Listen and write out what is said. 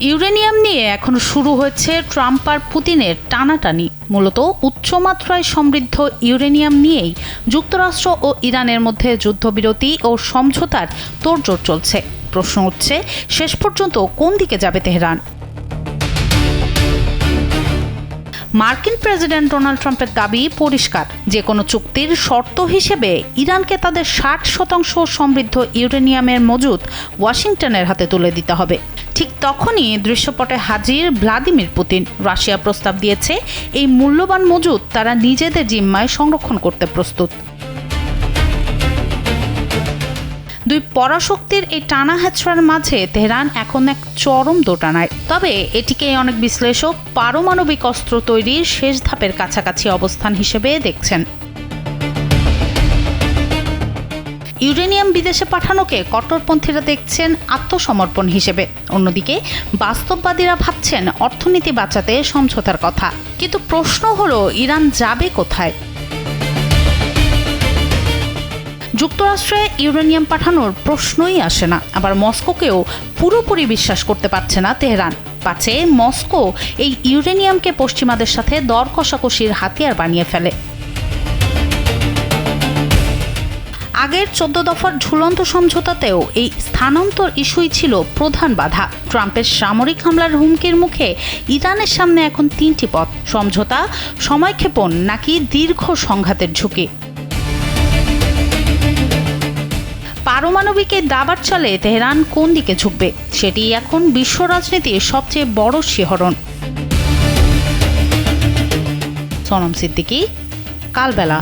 Uranium নিয়ে এখন শুরু হয়েছে ট্রাম্প আর পুতিনের টানাটানি। মূলত উচ্চমাত্রায় সমৃদ্ধ ইউরেনিয়াম নিয়েই যুক্তরাষ্ট্র ও ইরানের মধ্যে যুদ্ধবিরতি ও সমঝোতার তোড়জোড় চলছে। প্রশ্ন উঠছে, শেষ পর্যন্ত কোন দিকে যাবে তেহরান? মার্কিন প্রেসিডেন্ট ডোনাল্ড ট্রাম্পের দাবি পরিষ্কার, যে কোনো চুক্তির শর্ত হিসেবে ইরানকে তাদের 60% সমৃদ্ধ ইউরেনিয়ামের মজুদ ওয়াশিংটনের হাতে তুলে দিতে হবে। ঠিক তখনই দৃশ্যপটে হাজির ভ্লাদিমির পুতিন। রাশিয়া প্রস্তাব দিয়েছে এই মূল্যবান মজুদ তারা নিজেদের জিম্মায় সংরক্ষণ করতে প্রস্তুত। দুই পরাশক্তির এই টানা হ্যাচড়ার মাঝে তেহরান এখন এক চরম দোটানায়। তবে এটিকে অনেক বিশ্লেষক পারমাণবিক অস্ত্র তৈরির শেষ ধাপের কাছাকাছি অবস্থান হিসেবে দেখছেন। ইউরেনিয়াম বিদেশে পাঠানোকে কট্টরপন্থীরা দেখছেন আত্মসমর্পণ হিসেবে, অন্যদিকে বাস্তববাদীরা ভাবছেন অর্থনীতি বাঁচাতে সমঝোতার কথা। কিন্তু প্রশ্ন হলো, ইরান যাবে কোথায়? যুক্তরাষ্ট্রে ইউরেনিয়াম পাঠানোর প্রশ্নই আসে না, আবার মস্কোকেও পুরোপুরি বিশ্বাস করতে পারছে না তেহরান। পাছে মস্কো এই ইউরেনিয়ামকে পশ্চিমাদের সাথে দর কষাকষির হাতিয়ার বানিয়ে ফেলে। আগের 14 দফার ঝুলন্ত সমঝোতাতেও এই স্থানান্তর ইস্যুই ছিল প্রধান বাধা। ট্রাম্পের সামরিক হামলার হুমকির মুখে ইরানের সামনে এখন 3টি পথ: সমঝোতা, সময়ক্ষেপণ নাকি দীর্ঘ সংঘাতের ঝুঁকি। পারমাণবিকের দাবার চলে তেহরান কোন দিকে ঝুঁকবে, সেটি এখন বিশ্ব রাজনীতির সবচেয়ে বড় শিহরণ। সোনম সিদ্দিকী, কালবেলা।